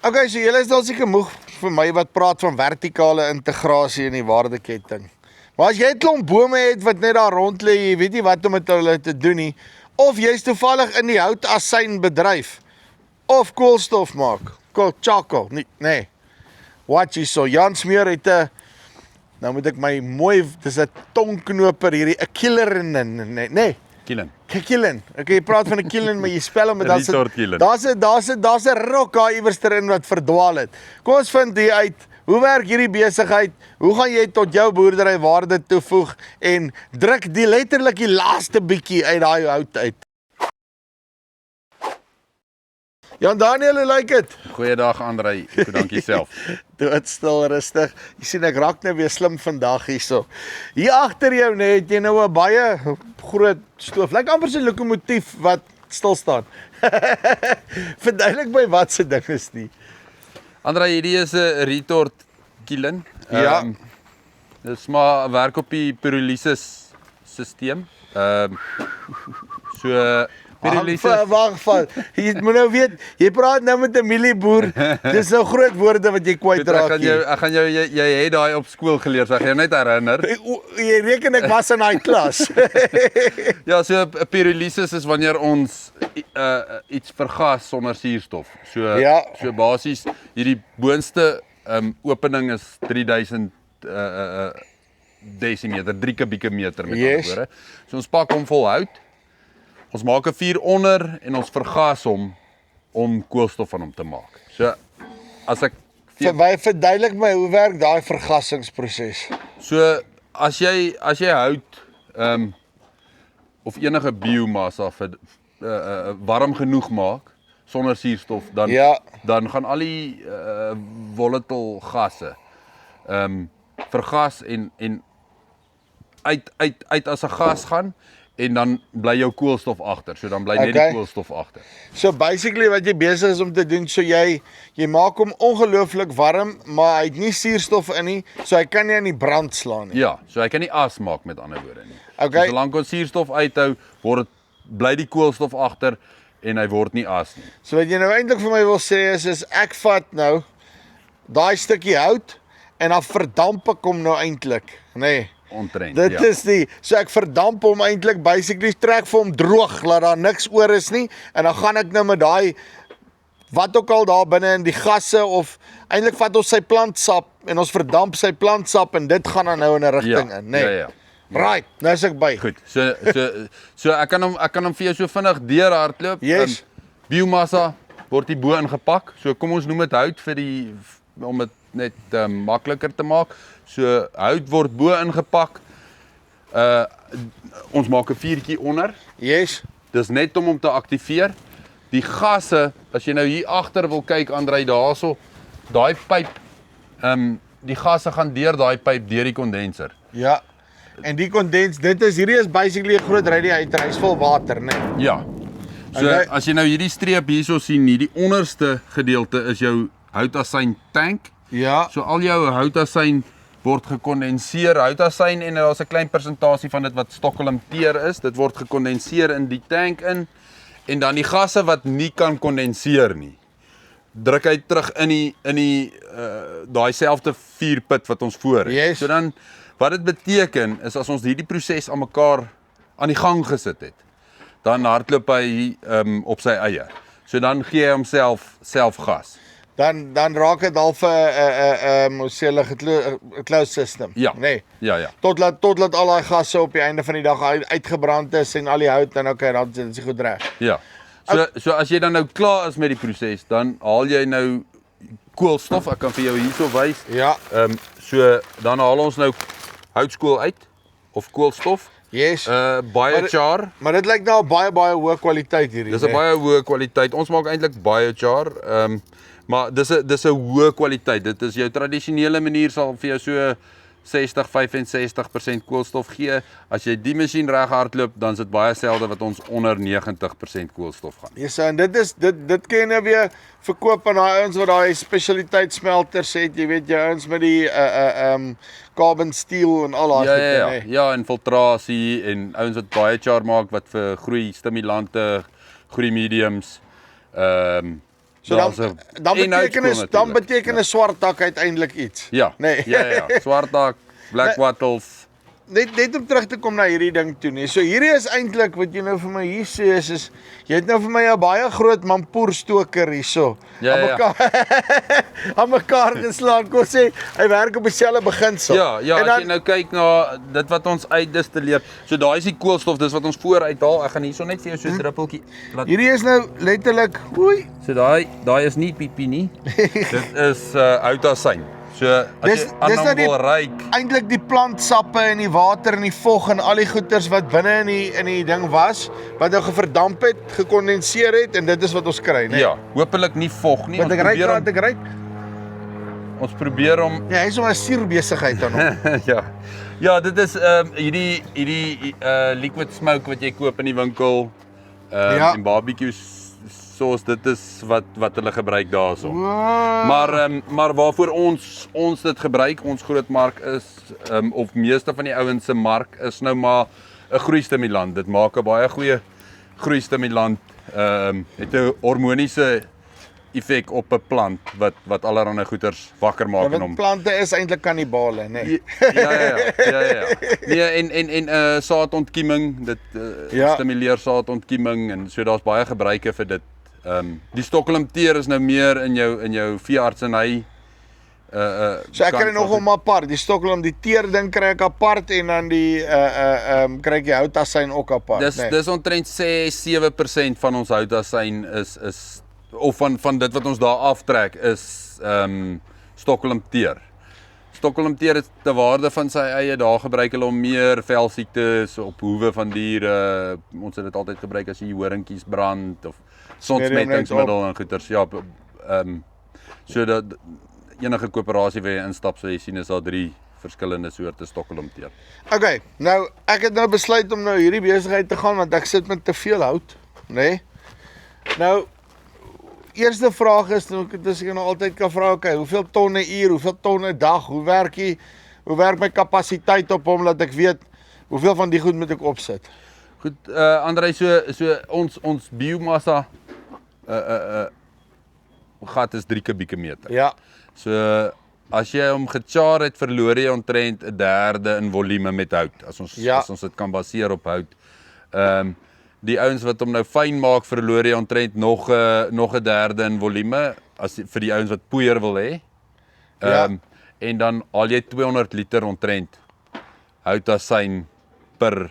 Okay, so julle is dan seker moeg vir my wat praat van vertikale integrasie in die waardeketting. Maar as jy 'n klomp bome het wat net daar rond lê, jy weet nie wat om met hulle te doen nie, of jy's toevallig in die houtasyn bedryf of koolstof maak, charcoal, nee. Watch hierso, Jan Smeer het 'n nou moet ek my mooi, dis 'n tongknoper hierdie, 'n killer nee. Killen. Okay, jy praat van 'n killen, maar jy spel hom met daar's 'n rok daar iewers erin wat verdwaal het. Kom ons vind hier uit, hoe werk hierdie besigheid? Hoe gaan jy tot jou boerdery waarde toevoeg en druk die letterlik die laaste bietjie uit daai hout uit? Jan Daniel, hoe lyk dit? Goeiedag Andrei, ek dankie self. Doodstil, rustig. Jy sien ek raak nou weer slim vandag hierso. Hier agter jou net het jy nou 'n baie groot stoof. Lyk amper so 'n lokomotief wat stil staan. Verduidelik my wat se ding is die. Andrei, hierdie is 'n retort kiln. Ja. Dis maar werk op die pyrolysis stelsel. So pyrolysis. Wag. Jy moet nou weet, jy praat nou met 'n mielieboer. Dis nou groot woorde wat jy kwytraak. Ek gaan jou jy het daai op skool geleer, so ek gaan jou net herinner. Jy reken ek was in daai klas. Ja, so 'n pyrolysis is wanneer ons iets vergas sonder suurstof. So basies hierdie boonste opening is 3000 desimeter, 3 kubieke meter met ander woorde. So ons pak hom vol hout. Ons maak 'n vuur onder en ons vergas hom om koolstof van hom te maak. So as ek verduidelik my hoe werk daai vergassingsproses? So as jy hout of enige biomassa warm genoeg maak sonder suurstof, dan gaan al die volatile gasse vergas en uit as 'n gas gaan. En dan bly jou koolstof agter. So dan bly net die koolstof agter. So basically wat jy besig is om te doen, so jy maak hom ongelooflik warm, maar hy het nie suurstof in nie, so hy kan nie aan die brand slaan nie. Ja, so hy kan nie as maak met ander woorde nie. Okay. So solank ons suurstof uithou, bly die koolstof agter en hy word nie as nie. So wat jy nou eintlik vir my wil sê is ek vat nou daai stukkie hout en dan verdamp ek hom nou eintlik, nê? Nee. Ontrent, dit is die, so ek verdamp hom eintlik, basically trek vir hom droog, laat daar niks oor is nie, en dan gaan ek nou met daai, wat ook al daar binne in die gasse, of eintlik vat ons sy plantsap, en ons verdamp sy plantsap, en dit gaan dan nou in 'n rigting in, nee. Ja. Right, nou is ek by. Goed, so ek kan hom vir jou so vinnig deurhardloop. Yes. Biomassa word hier bo ingepak, so kom ons noem dit hout om dit net makliker te maak. So hout word bo ingepak. Ons maak 'n vuurtjie onder. Yes. Dis net om hom te aktiveer. Die gasse, as jy nou hier agter wil kyk, Andrei, daarso, daai pyp, die gasse gaan deur daai pyp deur die kondenser. Ja. En die hierdie is basically 'n groot radiator, hy's vol water, né? Nee? Ja. So as jy nou hierdie streep hierso sien, hierdie onderste gedeelte is jou houtasyn tank. Ja. So al jou houtasyn word gekondenseer, houtasyn, en daar's 'n klein persentasie van dit wat stokkelimteer is. Dit word gekondenseer in die tank in, en dan die gasse wat nie kan kondenseer nie, druk hy terug in die daai selfde vuurput wat ons voor het. Yes. So dan wat dit beteken is as ons hierdie proses aan mekaar aan die gang gesit het, dan hardloop hy op sy eie. So dan gee hy homself self gas. Dan raak dit half 'n closed system. Ja. Nee. Ja. Totdat al daai gasse op die einde van die dag uitgebrand is en al die hout, dan dan is dit goed reg. Ja. So as jy dan nou klaar is met die proses, dan haal jy nou koolstof. Ek kan vir jou hierso wys. Ja. So dan haal ons nou houtskool uit of koolstof. Yes. Biochar. Maar dit lyk nou baie hoë kwaliteit hierdie. Dis 'n baie hoë kwaliteit. Ons maak eintlik biochar. Maar dis 'n hoë kwaliteit. Dit is jou tradisionele manier sal vir jou so 60-65% koolstof gee. As jy die masjien reg hardloop, dan is dit baie selde wat ons onder 90% koolstof gaan. Ja, so en dit kan jy nou weer verkoop aan daai ouens wat daai spesialiteitssmelters het, jy weet, jy ouens met die carbon steel en al daai goed. Nee. Ja, infiltrasie en ouens wat biochar maak wat vir groei stimulante, groei mediums, So Daar's dan een dan beteken inhoudskool dan natuurlijk. beteken 'n swart dak uiteindelik iets. Ja, Nee. ja, swart dak, black wattles. Net om terug te kom na hierdie ding toe nie. So hierdie is eintlik wat jy nou vir my hier sê is jy het nou vir my 'n baie groot mampoerstoker hierso. Ja, aan ja. mekaar aan mekaar geslaan. Kom sê hy werk op dieselfde beginsel. Ja, En as jy nou kyk na dit wat ons uitdistilleer. So daai is die koolstof, dis wat ons voor uithaal. Ek gaan hierso net vir jou so 'n druppeltjie laat. Hierdie is nou letterlik, oei, So daai is nie piepie nie. Dit is houtasyn. So as Dis jy aan nou hom die wil ryk, eintlik die plantsappe en die water en die vog en al die goeters wat binne in die ding was, wat nou geverdamp het, gekondenseer het en dit is wat ons kry, né? ja, hopelik nie vog nie. Wat ek ryk. Ons probeer om Ja, hy's om 'n suurbesigheid aan hom. ja. Ja, dit is hierdie liquid smoke wat jy koop in die winkel. Ja. En barbecue sauce, dit is wat hulle gebruik daarso. Wow. Maar waarvoor ons dit gebruik, ons groot mark is of meeste van die ouens se mark is nou maar 'n groeistimulant. Dit maak 'n baie goeie groeistimulant. Het 'n hormoniese effek op 'n plant wat allerlei goeters wakker maak in Want hom. plante is eintlik kannibale, né? Ja. Nee, en saadontkieming, dit Ja. stimuleer saadontkieming en so daar's baie gebruike vir dit. Die stokkelumteer is nou meer in jou veeartseny. So ek kry nog hom apart. Die stokkelum, die teerding kry ek apart en dan die kry ek die houtasyn ook apart, né? Dis omtrent 6-7% van ons houtasyn is of van dit wat ons daar aftrek is stokkelumteer. Stokkelumteer is te waarde van sy eie. Daar gebruik hulle om meer velsiektes op hoewe van diere. Ons het dit altyd gebruik as jy horingkies brand of sonsmettingsmiddel en goeters. Ja, so dat enige koöperasie waar jy instap, sal jy sien is daar 3 verskillende soorte stokkelumteer. Okay, nou ek het nou besluit om nou hierdie besigheid te gaan want ek sit met te veel hout, né? Nou eerste vraag is dis ek nou altyd kan vra, okay, hoeveel tonne uur, hoeveel tonne dag, hoe werk my kapasiteit op hom dat ek weet hoeveel van die goed moet ek opsit? Goed, Andrei, so ons biomassa gat is 3 kubieke meter. Ja. So as jy hom gechar het, verloor jy omtrent 1/3 in volume met hout. As ons dit kan baseer op hout. Die ouens wat hom nou fyn maak, verloor jy omtrent nog 1/3 in volume vir die ouens wat poeier wil hê. En dan haal jy 200 liter omtrent houtasyn per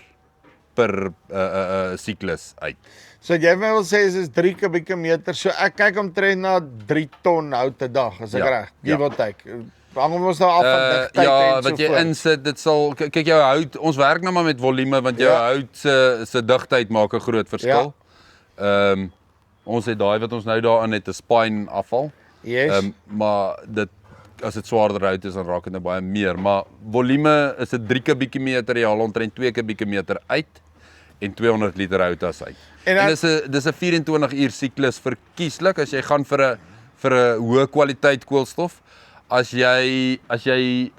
siklus uit. So jy wil sê is 3 kubieke meter. So ek kyk omtrent na 3 ton hout 'n dag, as ek reg. Give or take. Hang ons nou af van digtheid en so wat jy insit, dit sal kyk jou hout, ons werk nou maar met volume want jou hout se digtheid maak 'n groot verskil. Ons het daai wat ons nou daarin het 'n spine afval. Yes. Maar as dit swaarder hout is dan raak dit nou baie meer, maar volume is 'n 3 kubieke meter, jy haal omtrent 2 kubieke meter uit en 200 liter houtasyn. En dis 'n 24 uur siklus verkieslik as jy gaan vir 'n hoë kwaliteit koolstof. As jy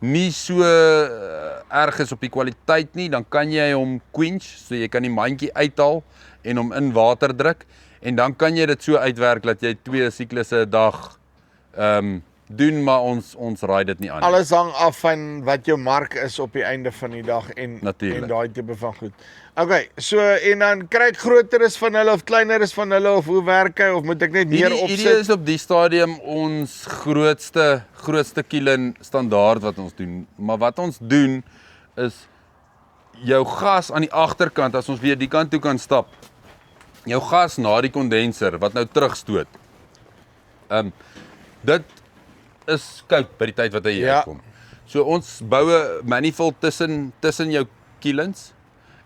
nie so erg is op die kwaliteit nie, dan kan jy hom quench, so jy kan die mandjie uithaal en hom in water druk en dan kan jy dit so uitwerk dat jy 2 siklusse 'n dag doen, maar ons raai dit nie aan. Alles hang af van wat jou mark is op die einde van die dag en daai tipe van goed. Okay, so en dan kry ek groter is van hulle of kleiner is van hulle of hoe werk hy of moet ek net meer opsit? Hierdie is op die stadium ons grootste kiln standaard wat ons doen. Maar wat ons doen is jou gas aan die agterkant, as ons weer die kant toe kan stap. Jou gas na die kondenser wat nou terugstoot. Dit is koud by die tyd wat hy hier uitkom. So ons bou 'n manifold tussen jou kilns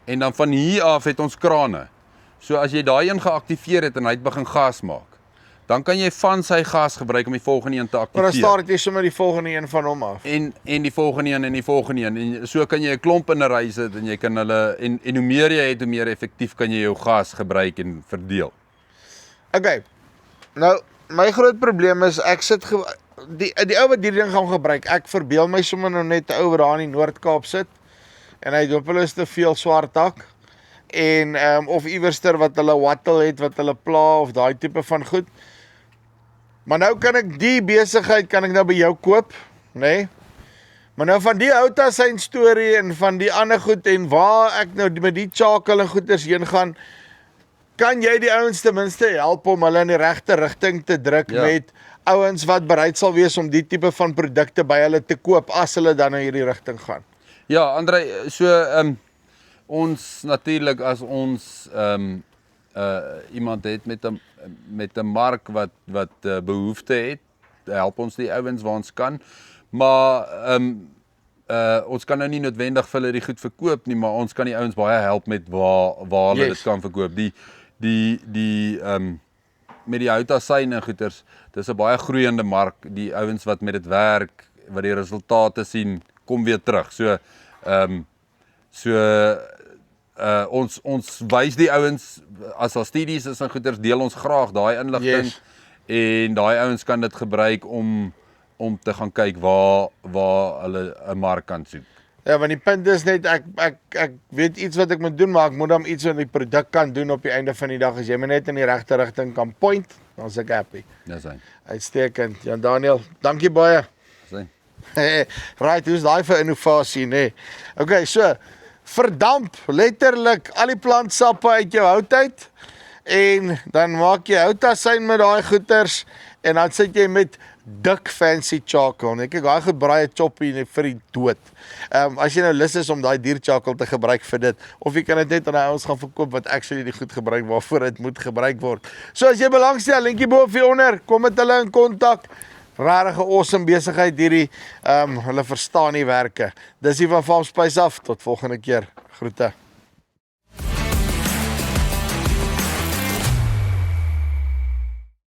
en dan van hier af het ons krane. So as jy daai een geaktiveer het en hy het begin gas maak, dan kan jy van sy gas gebruik om die volgende een te aktiveer. Maar dan start jy sommer die volgende een van hom af. En die volgende een en die volgende een. En so kan jy 'n klomp in 'n ry sit en jy kan hulle en hoe meer jy het, hoe meer effektief kan jy jou gas gebruik en verdeel. Okay. Nou, my groot probleem is ek sit die ou wat hierdie ding gaan gebruik. Ek verbeel my sommer nou net 'n ou wat daar in die Noord-Kaap sit en hy het hopeloos te veel swart dak. en of iewerster wat hulle wattle het, wat hulle pla of daai tipe van goed. Maar nou kan ek die besigheid kan ek nou by jou koop, nê? Nee? Maar nou van die Outa sy storie en van die ander goed en waar ek nou met die charcoal en goeders heen gaan, kan jy die ouens ten minste help om hulle in die regte rigting te druk met ouens wat bereid sal wees om die tipe van produkte by hulle te koop as hulle dan in hierdie rigting gaan. Ja, André, so ons natuurlik as ons iemand het met 'n mark wat behoefte het, help ons die ouens waar ons kan. Maar ons kan nou nie noodwendig vir hulle die goed verkoop nie, maar ons kan die ouens baie help met waar hulle dit kan verkoop. Met die Outa syne en goeders, dis 'n baie groeiende mark. Die ouens wat met dit werk, wat die resultate sien, kom weer terug. Ons wys die ouens as daar studies is en goeders, deel ons graag daai inligting en daai ouens kan dit gebruik om te gaan kyk waar hulle 'n mark kan soek. Ja, want die punt is net ek weet iets wat ek moet doen, maar ek moet dan iets aan die produk kan doen op die einde van die dag. As jy my net in die regte rigting kan point, dan is ek happy. Dis hy. Uitstekend. Jan Daniel, dankie baie. Dis hy. Right, hoe's daai vir innovasie, nê? Okay, so verdamp letterlik al die plantsappe uit jou hout uit en dan maak jy houtasyn met daai goeters en dan sit jy met dik fancy charcoal. Ek kyk daai goed braai 'n choppie vir die dood. As jy nou lus is om daai dier charcoal te gebruik vir dit, of jy kan dit net aan die ouens gaan verkoop wat actually die goed gebruik waarvoor dit moet gebruik word. So as jy belangstel, linkie bo of onder, kom met hulle in kontak. Regtig 'n awesome besigheid hierdie. Hulle verstaan die werke. Dis hier van Farm Spice af. Tot volgende keer. Groete.